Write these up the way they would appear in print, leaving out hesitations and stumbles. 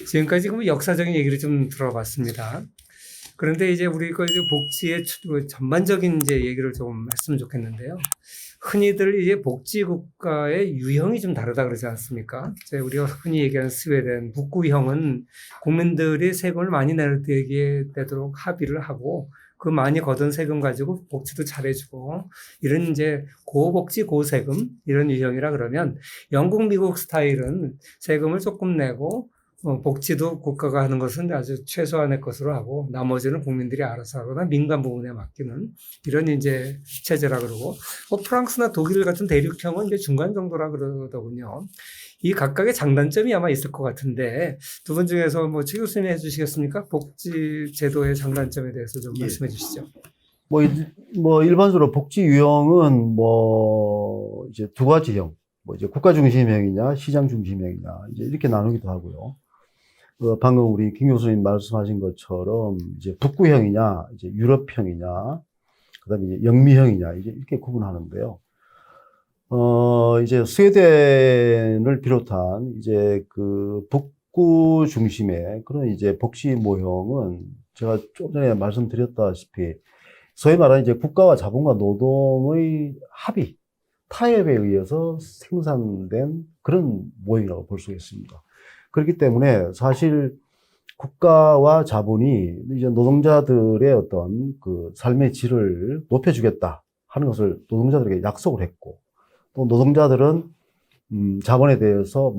지금까지 그 역사적인 얘기를 좀 들어봤습니다. 그런데 이제 우리가 이제 복지의 전반적인 이제 얘기를 좀 했으면 좋겠는데요. 흔히들 이제 복지 국가의 유형이 좀 다르다 그러지 않습니까? 이제 우리가 흔히 얘기하는 스웨덴 북구형은 국민들이 세금을 많이 내게 되도록 합의를 하고 그 많이 걷은 세금 가지고 복지도 잘해주고 이런 이제 고복지 고세금 이런 유형이라 그러면 영국 미국 스타일은 세금을 조금 내고 복지도 국가가 하는 것은 아주 최소한의 것으로 하고 나머지는 국민들이 알아서 하거나 민간 부문에 맡기는 이런 이제 체제라 그러고 프랑스나 독일 같은 대륙형은 이제 중간 정도라 그러더군요. 이 각각의 장단점이 아마 있을 것 같은데 두 분 중에서 뭐 최 교수님이 해주시겠습니까? 복지 제도의 장단점에 대해서 좀 말씀해 주시죠. 일반적으로 복지 유형은 이제 두 가지형, 이제 국가 중심형이냐, 시장 중심형이냐, 이제 이렇게 나누기도 하고요. 방금 우리 김 교수님 말씀하신 것처럼, 이제 북구형이냐, 이제 유럽형이냐, 그 다음에 이제 영미형이냐, 이제 이렇게 구분하는데요. 이제 스웨덴을 비롯한 이제 그 북구 중심의 그런 이제 복지 모형은 제가 좀 전에 말씀드렸다시피 소위 말하는 이제 국가와 자본과 노동의 합의, 타협에 의해서 생산된 그런 모형이라고 볼 수 있습니다. 그렇기 때문에 사실 국가와 자본이 이제 노동자들의 어떤 그 삶의 질을 높여주겠다 하는 것을 노동자들에게 약속을 했고, 또 노동자들은 자본에 대해서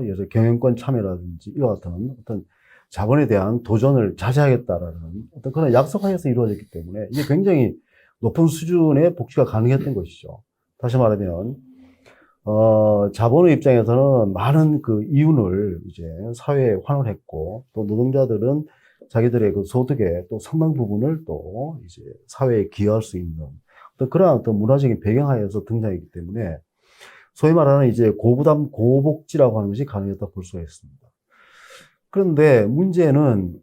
예를 들어 경영권 참여라든지 이와 같은 어떤 자본에 대한 도전을 자제하겠다라는 어떤 그런 약속하에서 이루어졌기 때문에 이게 굉장히 높은 수준의 복지가 가능했던 것이죠. 다시 말하면 자본의 입장에서는 많은 그 이윤을 이제 사회에 환원했고, 또 노동자들은 자기들의 그 소득의 또 상당 부분을 또 이제 사회에 기여할 수 있는 또 그러한 어떤 문화적인 배경하에서 등장했기 때문에 소위 말하는 이제 고부담 고복지라고 하는 것이 가능했다 볼 수가 있습니다. 그런데 문제는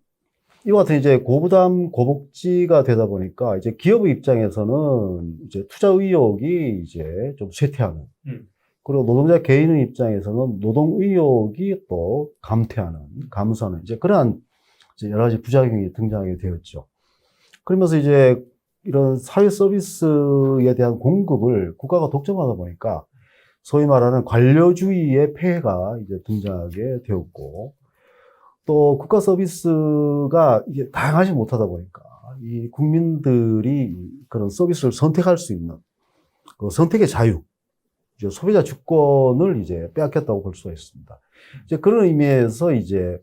이와 같은 이제 고부담 고복지가 되다 보니까 이제 기업의 입장에서는 이제 투자 의욕이 이제 좀 쇠퇴하는, 그리고 노동자 개인의 입장에서는 노동 의욕이 또 감소하는 이제 그러한 이제 여러 가지 부작용이 등장하게 되었죠. 그러면서 이제 이런 사회 서비스에 대한 공급을 국가가 독점하다 보니까 소위 말하는 관료주의의 폐해가 이제 등장하게 되었고, 또 국가 서비스가 이게 다양하지 못하다 보니까 이 국민들이 그런 서비스를 선택할 수 있는 그 선택의 자유, 이제 소비자 주권을 이제 빼앗겼다고 볼 수가 있습니다. 이제 그런 의미에서 이제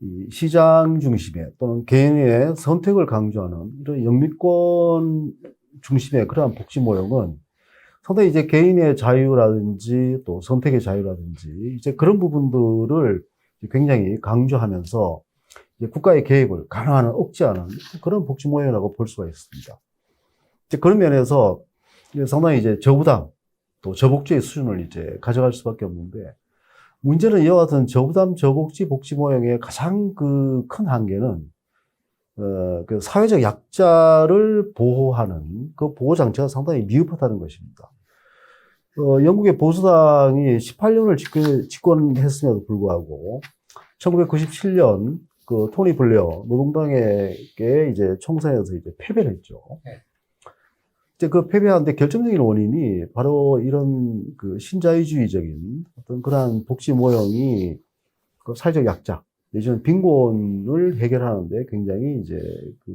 이 시장 중심의 또는 개인의 선택을 강조하는 이런 영미권 중심의 그러한 복지 모형은 상당히 이제 개인의 자유라든지 또 선택의 자유라든지 이제 그런 부분들을 굉장히 강조하면서 이제 국가의 개입을 가능한 억제하는 그런 복지 모형이라고 볼 수가 있습니다. 이제 그런 면에서 상당히 이제 저부담 또 저복지의 수준을 이제 가져갈 수밖에 없는데, 문제는 이와 같은 저부담 저복지 복지 모형의 가장 그 큰 한계는 그 사회적 약자를 보호하는 그 보호 장치가 상당히 미흡하다는 것입니다. 영국의 보수당이 18년을 집권했음에도 불구하고 1997년 그 토니 블레어 노동당에게 이제 총선에서 이제 패배를 했죠. 네. 이제 그 패배하는데 결정적인 원인이 바로 이런 그 신자유주의적인 어떤 그러한 복지 모형이 그 사회적 약자 내지는 빈곤을 해결하는데 굉장히 이제 그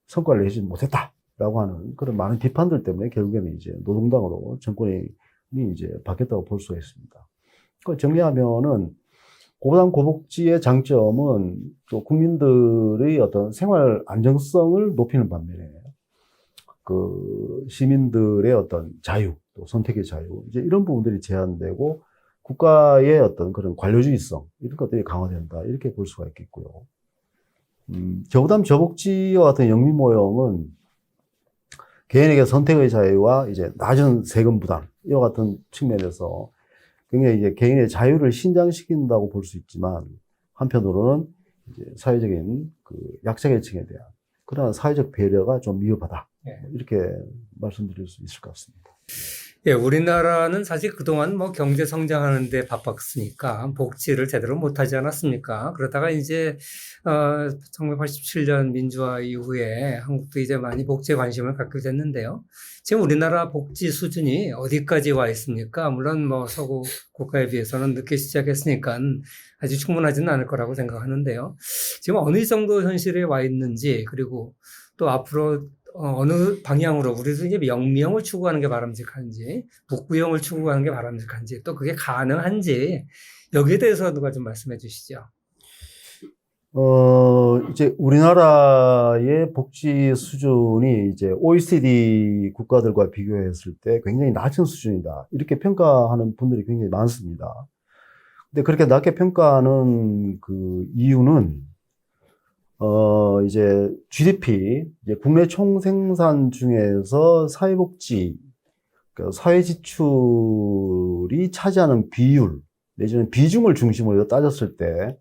성과를 내지 못했다라고 하는 그런 많은 비판들 때문에 결국에는 이제 노동당으로 정권이 이제 바뀌었다고 볼 수가 있습니다. 그걸 정리하면은 고부담 고복지의 장점은 또 국민들의 어떤 생활 안정성을 높이는 반면에 그 시민들의 어떤 자유, 또 선택의 자유, 이제 이런 부분들이 제한되고 국가의 어떤 그런 관료주의성, 이런 것들이 강화된다. 이렇게 볼 수가 있겠고요. 저부담 저복지와 같은 영미 모형은 개인에게 선택의 자유와 이제 낮은 세금 부담, 이와 같은 측면에서 굉장히 이제 개인의 자유를 신장시킨다고 볼 수 있지만, 한편으로는 이제 사회적인 그 약자계층에 대한 그런 사회적 배려가 좀 미흡하다. 네. 이렇게 말씀드릴 수 있을 것 같습니다. 예, 우리나라는 사실 그동안 뭐 경제 성장하는 데 바빴으니까 복지를 제대로 못하지 않았습니까? 그러다가 이제, 1987년 민주화 이후에 한국도 이제 많이 복지에 관심을 갖게 됐는데요. 지금 우리나라 복지 수준이 어디까지 와 있습니까? 물론 뭐 서구 국가에 비해서는 늦게 시작했으니까 아직 충분하지는 않을 거라고 생각하는데요. 지금 어느 정도 현실에 와 있는지, 그리고 또 앞으로 어느 방향으로 우리도 이제 영미형을 추구하는 게 바람직한지, 북구형을 추구하는 게 바람직한지, 또 그게 가능한지, 여기에 대해서 누가 좀 말씀해 주시죠. 이제 우리나라의 복지 수준이 이제 OECD 국가들과 비교했을 때 굉장히 낮은 수준이다. 이렇게 평가하는 분들이 굉장히 많습니다. 근데 그렇게 낮게 평가하는 그 이유는, 이제 GDP, 이제 국내 총생산 중에서 사회복지, 그 사회 지출이 차지하는 비율, 내지는 비중을 중심으로 따졌을 때,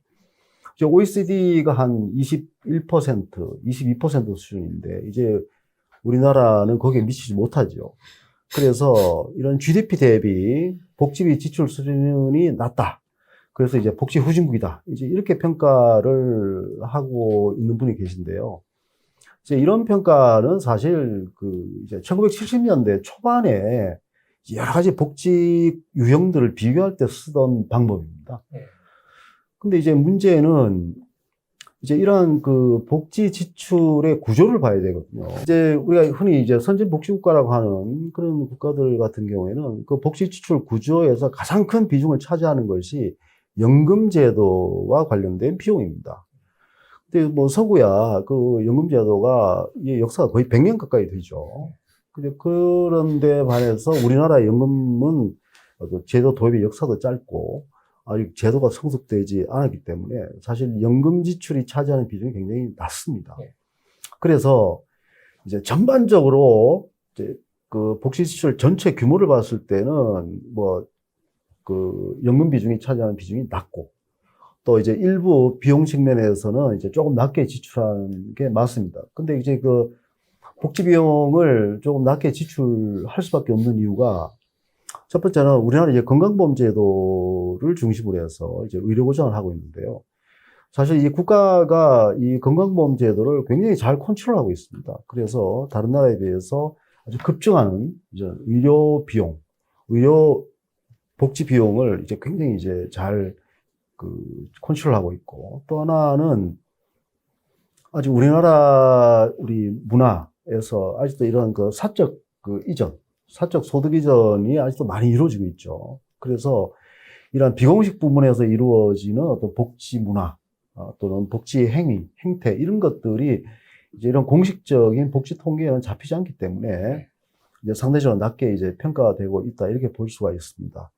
이제 OECD가 한 21%, 22% 수준인데, 이제 우리나라는 거기에 미치지 못하죠. 그래서 이런 GDP 대비 복지비 지출 수준이 낮다. 그래서 이제 복지 후진국이다. 이제 이렇게 평가를 하고 있는 분이 계신데요. 이제 이런 평가는 사실 그 이제 1970년대 초반에 여러 가지 복지 유형들을 비교할 때 쓰던 방법입니다. 근데 이제 문제는 이제 이러한 그 복지 지출의 구조를 봐야 되거든요. 이제 우리가 흔히 이제 선진복지국가라고 하는 그런 국가들 같은 경우에는 그 복지 지출 구조에서 가장 큰 비중을 차지하는 것이 연금제도와 관련된 비용입니다. 근데 뭐 서구야 그 연금제도가 이 역사가 거의 100년 가까이 되죠. 근데 그런데 반해서 우리나라 연금은 그 제도 도입의 역사도 짧고 아직 제도가 성숙되지 않았기 때문에 사실 연금 지출이 차지하는 비중이 굉장히 낮습니다. 그래서 이제 전반적으로 이제 그 복지 지출 전체 규모를 봤을 때는 뭐 그 연금 비중이 차지하는 비중이 낮고 또 이제 일부 비용 측면에서는 이제 조금 낮게 지출하는 게 맞습니다. 근데 이제 그 복지 비용을 조금 낮게 지출할 수밖에 없는 이유가 첫 번째는 우리나라 이제 건강보험제도를 중심으로 해서 이제 의료 보장을 하고 있는데요. 사실 이 국가가 이 건강보험제도를 굉장히 잘 컨트롤하고 있습니다. 그래서 다른 나라에 비해서 아주 급증하는 이제 의료 비용, 의료 복지 비용을 이제 굉장히 이제 잘 그 컨트롤하고 있고 또 하나는 아직 우리 문화에서 아직도 이런 그 사적 그 이전, 사적 소득 이전이 아직도 많이 이루어지고 있죠. 그래서 이런 비공식 부분에서 이루어지는 어떤 복지 문화 또는 복지 행위, 행태 이런 것들이 이제 이런 공식적인 복지 통계에는 잡히지 않기 때문에 이제 상대적으로 낮게 이제 평가되고 있다 이렇게 볼 수가 있습니다.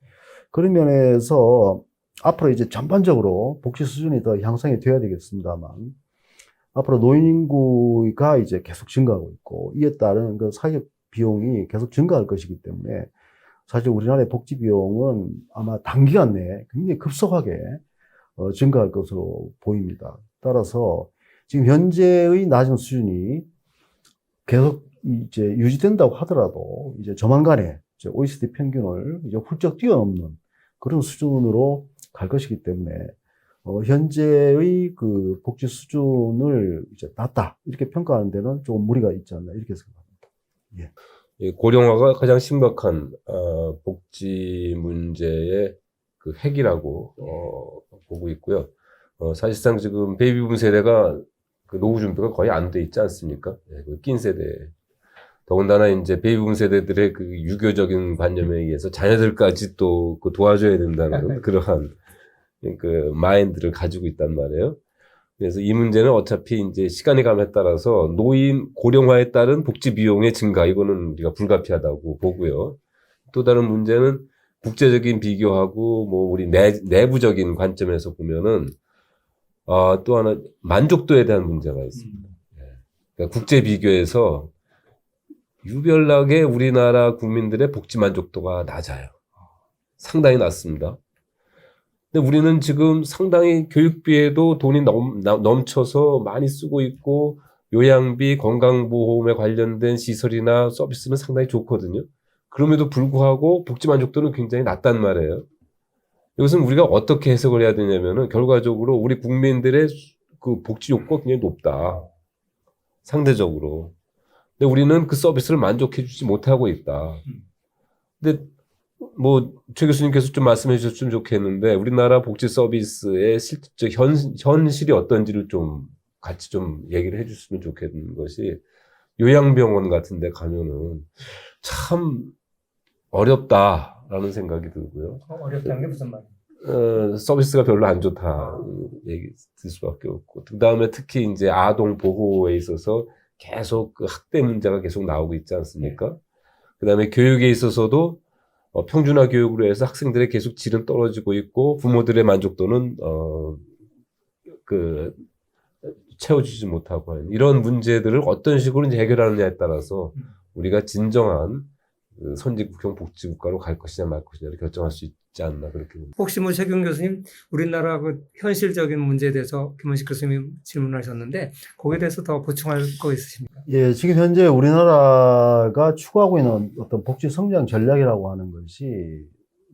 그런 면에서 앞으로 이제 전반적으로 복지 수준이 더 향상이 되어야 되겠습니다만 앞으로 노인 인구가 이제 계속 증가하고 있고 이에 따른 그 사회적 비용이 계속 증가할 것이기 때문에 사실 우리나라의 복지 비용은 아마 단기간 내에 굉장히 급속하게 증가할 것으로 보입니다. 따라서 지금 현재의 낮은 수준이 계속 이제 유지된다고 하더라도 이제 조만간에 이제 OECD 평균을 이제 훌쩍 뛰어넘는 그런 수준으로 갈 것이기 때문에 현재의 그 복지 수준을 이제 낮다 이렇게 평가하는 데는 조금 무리가 있지 않나 이렇게 생각합니다. 예. 이 고령화가 가장 심각한 복지 문제의 그 핵이라고 보고 있고요. 사실상 지금 베이비붐 세대가 그 노후 준비가 거의 안 돼 있지 않습니까? 예, 그 낀 세대. 더군다나 이제 베이비붐 세대들의 그 유교적인 관념에 의해서 자녀들까지 또 그 도와줘야 된다는 그러한 그 마인드를 가지고 있단 말이에요. 그래서 이 문제는 어차피 이제 시간이 감에 따라서 노인 고령화에 따른 복지 비용의 증가 이거는 우리가 불가피하다고 보고요. 또 다른 문제는 국제적인 비교하고 뭐 우리 내부적인 관점에서 보면은 또 하나 만족도에 대한 문제가 있습니다. 그러니까 국제 비교에서 유별나게 우리나라 국민들의 복지 만족도가 낮아요. 상당히 낮습니다. 근데 우리는 지금 상당히 교육비에도 돈이 넘쳐서 많이 쓰고 있고 요양비, 건강보험에 관련된 시설이나 서비스는 상당히 좋거든요. 그럼에도 불구하고 복지 만족도는 굉장히 낮단 말이에요. 이것은 우리가 어떻게 해석을 해야 되냐면은 결과적으로 우리 국민들의 그 복지 욕구가 굉장히 높다. 상대적으로. 근데 우리는 그 서비스를 만족해 주지 못하고 있다. 근데 뭐 최 교수님께서 좀 말씀해 주셨으면 좋겠는데 우리나라 복지 서비스의 실질적 현실이 어떤지를 좀 같이 좀 얘기를 해 줬으면 좋겠는 것이 요양병원 같은 데 가면은 참 어렵다라는 생각이 들고요. 어렵다는 게 무슨 말이에요? 서비스가 별로 안 좋다 얘기 들 수밖에 없고 그 다음에 특히 이제 아동 보호에 있어서 계속 그 학대 문제가 계속 나오고 있지 않습니까? 그 다음에 교육에 있어서도 평준화 교육으로 해서 학생들의 계속 질은 떨어지고 있고 부모들의 만족도는 채워주지 못하고 하는 이런 문제들을 어떤 식으로 이제 해결하느냐에 따라서 우리가 진정한 그 선진국형 복지국가로 갈 것이냐 말 것이냐를 결정할 수 있지 않나 그렇게 봅니다. 혹시 뭐 최경 교수님 우리나라 그 현실적인 문제에 대해서 김원식 교수님 질문하셨는데 거기에 대해서 더 보충할 거 있으십니까? 예, 지금 현재 우리나라가 추구하고 있는 어떤 복지 성장 전략이라고 하는 것이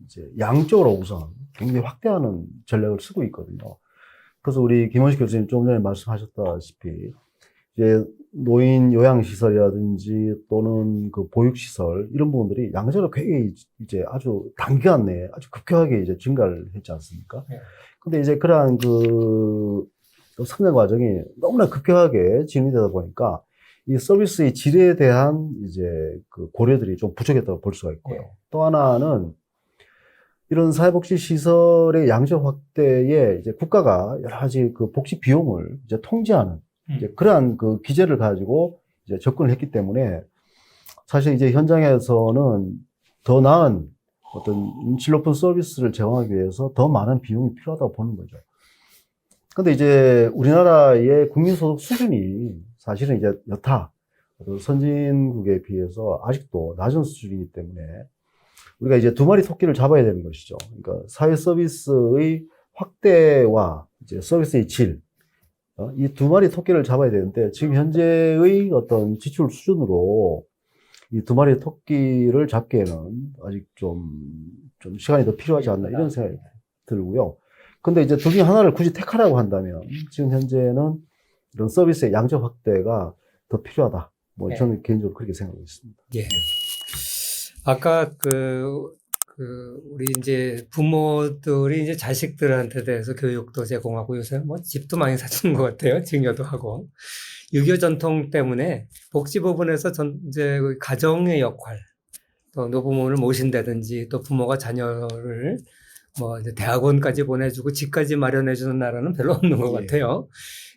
이제 양쪽으로 우선 굉장히 확대하는 전략을 쓰고 있거든요. 그래서 우리 김원식 교수님 조금 전에 말씀하셨다시피 이제 노인 요양시설이라든지 또는 그 보육시설 이런 부분들이 양적으로 굉장히 이제 아주 단기간 내에 아주 급격하게 이제 증가를 했지 않습니까? 네. 근데 이제 그러한 그 성장 과정이 너무나 급격하게 진행되다 보니까 이 서비스의 질에 대한 이제 그 고려들이 좀 부족했다고 볼 수가 있고요. 네. 또 하나는 이런 사회복지 시설의 양적 확대에 이제 국가가 여러 가지 그 복지 비용을 이제 통제하는 이제 그러한 그 기제를 가지고 이제 접근을 했기 때문에 사실 이제 현장에서는 더 나은 어떤 질 높은 서비스를 제공하기 위해서 더 많은 비용이 필요하다고 보는 거죠. 근데 이제 우리나라의 국민소득 수준이 사실은 이제 여타 선진국에 비해서 아직도 낮은 수준이기 때문에 우리가 이제 두 마리 토끼를 잡아야 되는 것이죠. 그러니까 사회 서비스의 확대와 이제 서비스의 질, 이 두 마리 토끼를 잡아야 되는데 지금 현재의 어떤 지출 수준으로 이 두 마리 토끼를 잡기에는 아직 좀 시간이 더 필요하지 않나 이런 생각이 들고요. 근데 이제 둘 중에 하나를 굳이 택하라고 한다면 지금 현재는 이런 서비스의 양적 확대가 더 필요하다. 뭐 저는 개인적으로 그렇게 생각하고 있습니다. 예. 아까 우리 이제 부모들이 이제 자식들한테 대해서 교육도 제공하고 요새 뭐 집도 많이 사주는 것 같아요. 증여도 하고. 6.25 전통 때문에 복지 부분에서 이제 가정의 역할, 또 노부모를 모신다든지 또 부모가 자녀를 뭐 이제 대학원까지 보내주고 집까지 마련해주는 나라는 별로 없는 것 같아요.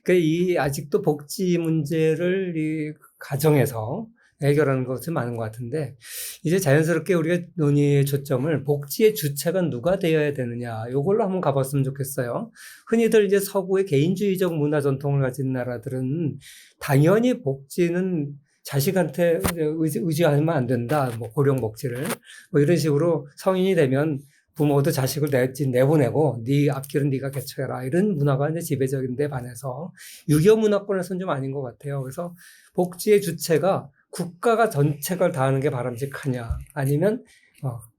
그러니까 아직도 복지 문제를 이 가정에서 해결하는 것이 많은 것 같은데 이제 자연스럽게 우리가 논의의 초점을 복지의 주체가 누가 되어야 되느냐 이걸로 한번 가봤으면 좋겠어요. 흔히들 이제 서구의 개인주의적 문화 전통을 가진 나라들은 당연히 복지는 자식한테 의지하면 안 된다. 뭐 고령 복지를 뭐 이런 식으로 성인이 되면 부모도 자식을 내보내고 네 앞길은 네가 개척해라 이런 문화가 이제 지배적인데 반해서 유교 문화권에서는 좀 아닌 것 같아요. 그래서 복지의 주체가 국가가 전체가 다 하는 게 바람직하냐 아니면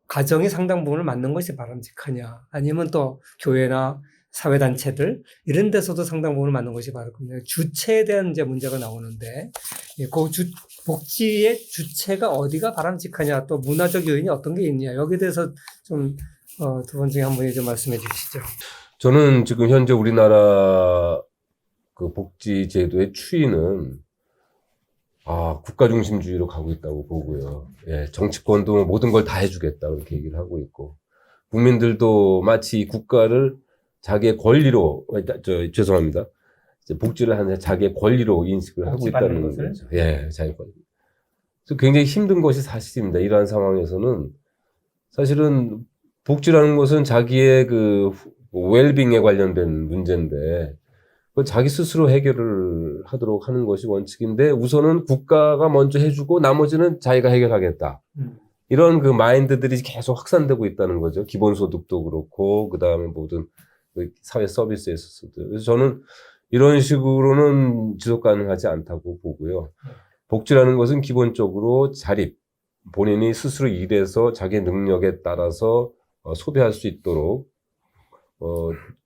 가정의 상당 부분을 맡는 것이 바람직하냐 아니면 또 교회나 사회단체들 이런 데서도 상당 부분을 맡는 것이 바람직하냐 주체에 대한 이제 문제가 나오는데 그 복지의 주체가 어디가 바람직하냐 또 문화적 요인이 어떤 게 있냐 여기에 대해서 좀 두 분 중에 한 분이 좀 말씀해 주시죠. 저는 지금 현재 우리나라 그 복지 제도의 추이는 국가 중심주의로 가고 있다고 보고요. 예, 정치권도 모든 걸 다 해주겠다 그렇게 얘기를 하고 있고 국민들도 마치 이 국가를 자기의 권리로 죄송합니다. 복지를 하는 자기의 권리로 인식을 하고 있다는 거죠. 예, 자기 권리. 그래서 굉장히 힘든 것이 사실입니다. 이러한 상황에서는 사실은 복지라는 것은 자기의 그 웰빙에 관련된 문제인데 그걸 자기 스스로 해결을 하도록 하는 것이 원칙인데 우선은 국가가 먼저 해주고 나머지는 자기가 해결하겠다. 이런 그 마인드들이 계속 확산되고 있다는 거죠. 기본소득도 그렇고 그 다음에 모든 사회 서비스에 있어서도. 그래서 저는 이런 식으로는 지속 가능하지 않다고 보고요. 복지라는 것은 기본적으로 자립, 본인이 스스로 일해서 자기 능력에 따라서 소비할 수 있도록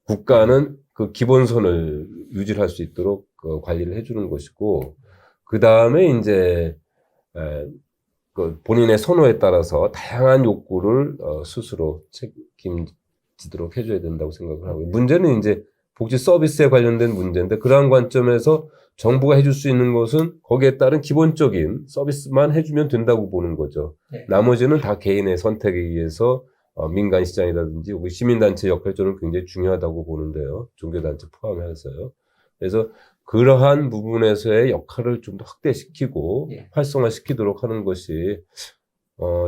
국가는 그 기본선을 유지할 수 있도록 관리를 해주는 것이고, 그 다음에 이제 그 본인의 선호에 따라서 다양한 욕구를 스스로 책임지도록 해줘야 된다고 생각을 하고요. 문제는 이제 복지 서비스에 관련된 문제인데, 그러한 관점에서 정부가 해줄 수 있는 것은 거기에 따른 기본적인 서비스만 해주면 된다고 보는 거죠. 네. 나머지는 다 개인의 선택에 의해서 민간 시장이라든지 우리 시민단체 역할이 저는 굉장히 중요하다고 보는데요. 종교단체 포함해서요. 그래서 그러한 부분에서의 역할을 좀 더 확대시키고 예. 활성화시키도록 하는 것이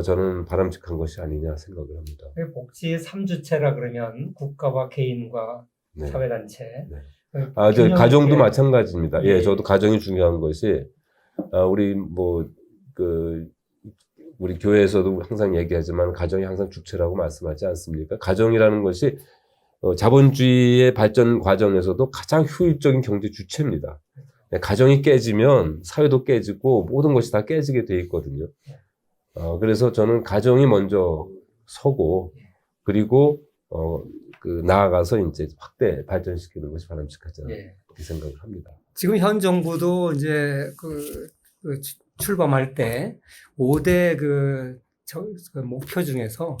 저는 바람직한 것이 아니냐 생각을 합니다. 복지의 3주체라 그러면 국가와 개인과 네. 사회단체. 네. 그 저 균형 가정도 있게. 마찬가지입니다. 예. 예, 저도 가정이 중요한 것이 우리 우리 교회에서도 항상 얘기하지만 가정이 항상 주체라고 말씀하지 않습니까? 가정이라는 것이 자본주의의 발전 과정에서도 가장 효율적인 경제 주체입니다. 가정이 깨지면 사회도 깨지고 모든 것이 다 깨지게 돼 있거든요. 그래서 저는 가정이 먼저 서고, 그리고 나아가서 이제 확대 발전시키는 것이 바람직하지 않나 예. 이렇게 생각을 합니다. 지금 현 정부도 이제 출범할 때 5대 그 목표 중에서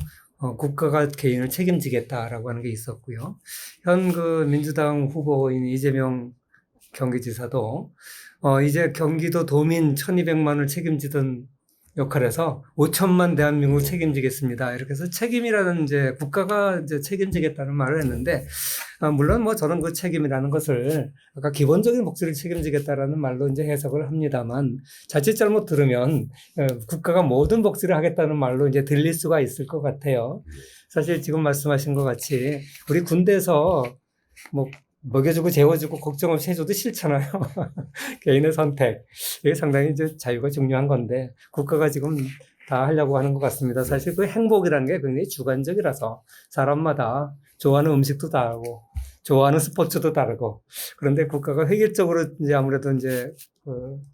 국가가 개인을 책임지겠다라고 하는 게 있었고요. 현 그 민주당 후보인 이재명 경기지사도 이제 경기도 도민 1,200만을 책임지던 역할에서 5천만 대한민국을 책임지겠습니다. 이렇게 해서 책임이라는 이제 국가가 이제 책임지겠다는 말을 했는데, 물론 뭐 저는 그 책임이라는 것을 아까 기본적인 복지를 책임지겠다라는 말로 이제 해석을 합니다만, 자칫 잘못 들으면 국가가 모든 복지를 하겠다는 말로 이제 들릴 수가 있을 것 같아요. 사실 지금 말씀하신 것 같이 우리 군대에서 뭐 먹여주고 재워주고 걱정 없이 해줘도 싫잖아요. 개인의 선택. 이게 상당히 이제 자유가 중요한 건데, 국가가 지금 다 하려고 하는 것 같습니다. 사실 그 행복이라는 게 굉장히 주관적이라서 사람마다 좋아하는 음식도 다르고, 좋아하는 스포츠도 다르고, 그런데 국가가 획일적으로 이제 아무래도 이제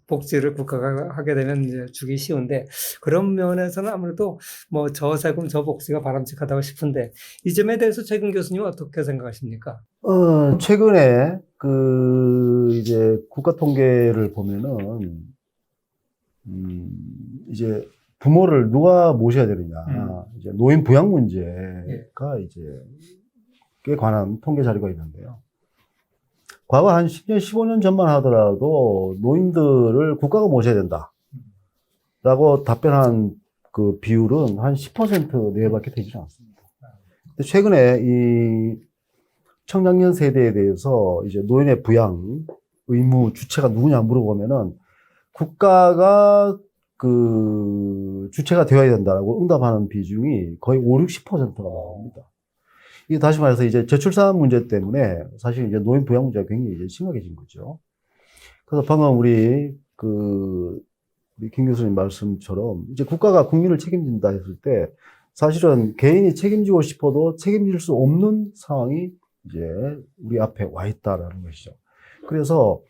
복지를 국가가 하게 되면 이제 주기 쉬운데, 그런 면에서는 아무래도 뭐 저세금 저복지가 바람직하다고 싶은데, 이 점에 대해서 최근 교수님은 어떻게 생각하십니까? 최근에 이제 국가 통계를 보면은 이제 부모를 누가 모셔야 되느냐, 이제 노인 부양 문제가 이제 에 관한 통계 자료가 있는데요. 과거 한 10년, 15년 전만 하더라도 노인들을 국가가 모셔야 된다라고 답변한 그 비율은 한 10% 내외밖에 되지 않습니다. 근데 최근에 이 청장년 세대에 대해서 이제 노인의 부양 의무 주체가 누구냐 물어보면은 국가가 그 주체가 되어야 된다라고 응답하는 비중이 거의 5, 60%가 나옵니다. 이게 다시 말해서 이제 저출산 문제 때문에 사실 이제 노인 부양 문제가 굉장히 이제 심각해진 거죠. 그래서 방금 우리 김 교수님 말씀처럼 이제 국가가 국민을 책임진다 했을 때 사실은 개인이 책임지고 싶어도 책임질 수 없는 상황이 이제 우리 앞에 와 있다라는 것이죠. 그래서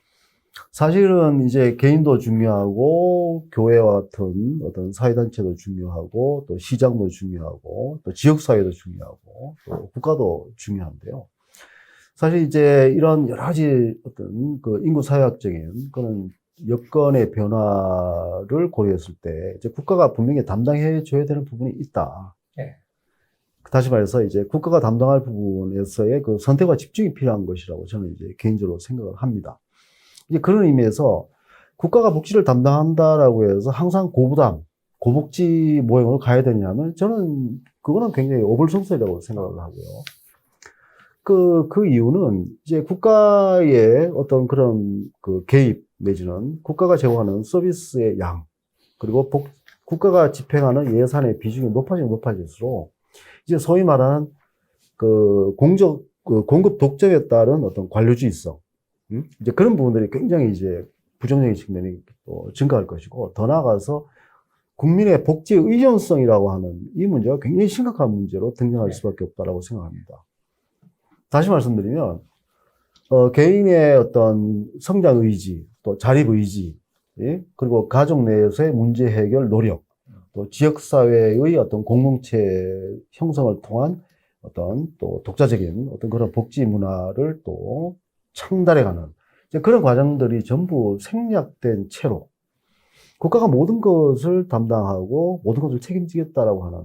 사실은 이제 개인도 중요하고 교회와 같은 어떤 사회단체도 중요하고 또 시장도 중요하고 또 지역사회도 중요하고 또 국가도 중요한데요. 사실 이제 이런 여러 가지 어떤 그 인구 사회학적인 그런 여건의 변화를 고려했을 때 이제 국가가 분명히 담당해 줘야 되는 부분이 있다. 네. 다시 말해서 이제 국가가 담당할 부분에서의 그 선택과 집중이 필요한 것이라고 저는 이제 개인적으로 생각을 합니다. 이제 그런 의미에서 국가가 복지를 담당한다라고 해서 항상 고부담, 고복지 모형으로 가야 되냐면 저는 그거는 굉장히 어불성설이라고 생각을 하고요. 그 이유는 이제 국가의 어떤 그런 그 개입 내지는 국가가 제공하는 서비스의 양, 그리고 국가가 집행하는 예산의 비중이 높아질수록 이제 소위 말하는 그 공급 독점에 따른 어떤 관료주의성, 이제 그런 부분들이 굉장히 이제 부정적인 측면이 또 증가할 것이고, 더 나아가서 국민의 복지 의존성이라고 하는 이 문제가 굉장히 심각한 문제로 등장할 수밖에 없다라고 생각합니다. 다시 말씀드리면, 개인의 어떤 성장 의지, 또 자립 의지, 예? 그리고 가족 내에서의 문제 해결 노력, 또 또 지역사회의 어떤 공동체 형성을 통한 어떤 또 독자적인 어떤 그런 복지 문화를 또 창달해가는 이제 그런 과정들이 전부 생략된 채로 국가가 모든 것을 담당하고 모든 것을 책임지겠다라고 하는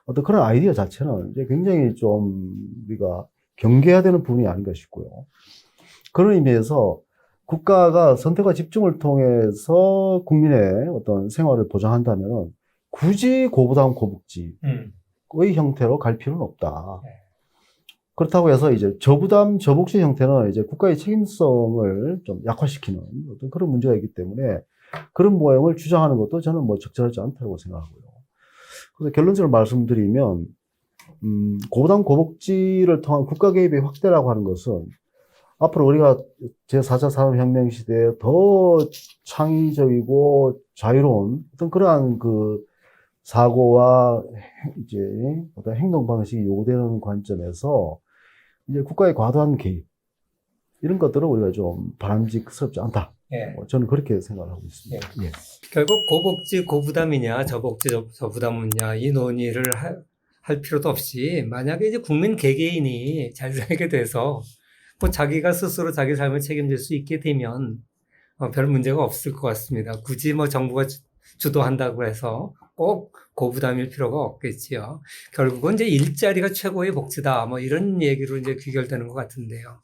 어떤 그런 아이디어 자체는 이제 굉장히 좀 우리가 경계해야 되는 부분이 아닌가 싶고요. 그런 의미에서 국가가 선택과 집중을 통해서 국민의 어떤 생활을 보장한다면 굳이 고부담 고복지의 형태로 갈 필요는 없다. 네. 그렇다고 해서 이제 저부담 저복지 형태는 이제 국가의 책임성을 좀 약화시키는 어떤 그런 문제가 있기 때문에 그런 모형을 주장하는 것도 저는 뭐 적절하지 않다고 생각하고요. 그래서 결론적으로 말씀드리면, 고부담 고복지를 통한 국가 개입의 확대라고 하는 것은 앞으로 우리가 제4차 산업혁명 시대에 더 창의적이고 자유로운 어떤 그러한 그 사고와 이제 어떤 행동 방식이 요구되는 관점에서 이제 국가의 과도한 개입, 이런 것들은 우리가 좀 바람직스럽지 않다. 예. 저는 그렇게 생각을 하고 있습니다. 예. 결국 고복지 고부담이냐 저복지 저부담이냐 이 논의를 할 필요도 없이 만약에 이제 국민 개개인이 잘 살게 돼서 뭐 자기가 스스로 자기 삶을 책임질 수 있게 되면 별 문제가 없을 것 같습니다. 굳이 뭐 정부가 주도한다고 해서 꼭 고부담일 필요가 없겠지요. 결국은 이제 일자리가 최고의 복지다. 뭐 이런 얘기로 이제 귀결되는 것 같은데요.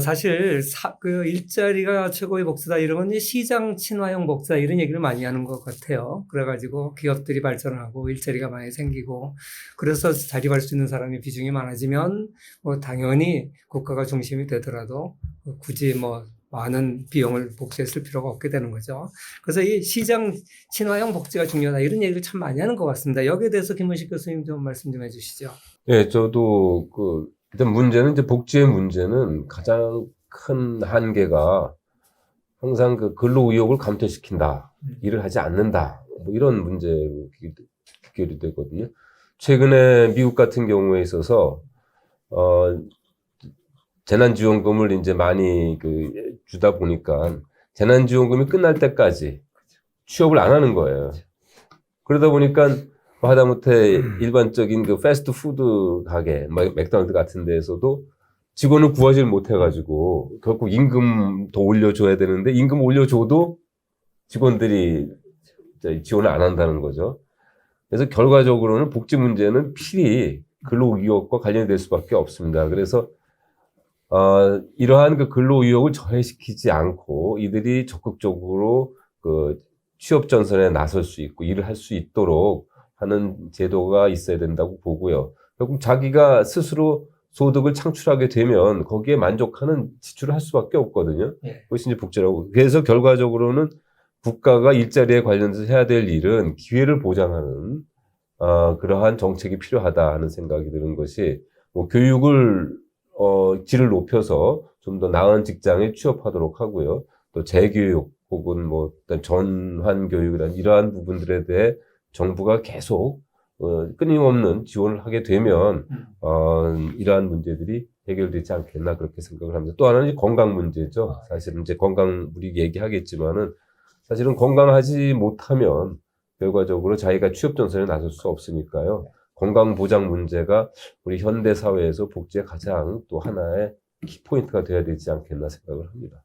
사실 그 일자리가 최고의 복지다 이러면 이제 시장 친화형 복지다 이런 얘기를 많이 하는 것 같아요. 그래가지고 기업들이 발전하고 일자리가 많이 생기고 그래서 자립할 수 있는 사람의 비중이 많아지면 뭐 당연히 국가가 중심이 되더라도 굳이 뭐 많은 비용을 복지에 쓸 필요가 없게 되는 거죠. 그래서 이 시장 친화형 복지가 중요하다 이런 얘기를 참 많이 하는 것 같습니다. 여기에 대해서 김문식 교수님 좀 말씀 좀 해주시죠. 예, 저도 일단 문제는 이제 복지의 문제는 가장 큰 한계가 항상 그 근로 의욕을 감퇴시킨다. 일을 하지 않는다. 뭐 이런 문제로 귀결이 되거든요. 최근에 미국 같은 경우에 있어서, 재난지원금을 이제 많이 주다 보니까 재난지원금이 끝날 때까지 취업을 안 하는 거예요. 그러다 보니까 하다못해 일반적인 그 패스트푸드 가게, 맥도날드 같은 데에서도 직원을 구하지 못해가지고 결국 임금 더 올려줘야 되는데 임금 올려줘도 직원들이 지원을 안 한다는 거죠. 그래서 결과적으로는 복지 문제는 필히 근로의욕과 관련이 될 수밖에 없습니다. 그래서 이러한 그 근로의욕을 저해시키지 않고 이들이 적극적으로 그 취업 전선에 나설 수 있고 일을 할 수 있도록 하는 제도가 있어야 된다고 보고요. 결국 자기가 스스로 소득을 창출하게 되면 거기에 만족하는 지출을 할 수밖에 없거든요. 예. 그것이 이제 복지라고. 그래서 결과적으로는 국가가 일자리에 관련해서 해야 될 일은 기회를 보장하는 그러한 정책이 필요하다 하는 생각이 드는 것이 뭐 교육을 질을 높여서 좀 더 나은 직장에 취업하도록 하고요. 또 재교육 혹은 뭐 전환 교육이란 이러한 부분들에 대해 정부가 계속 끊임없는 지원을 하게 되면 이러한 문제들이 해결되지 않겠나 그렇게 생각을 합니다. 또 하나는 건강 문제죠. 사실은 이제 건강 우리 얘기하겠지만은 사실은 건강하지 못하면 결과적으로 자기가 취업 전선에 나설 수 없으니까요. 건강 보장 문제가 우리 현대 사회에서 복지의 가장 또 하나의 키포인트가 되어야 되지 않겠나 생각을 합니다.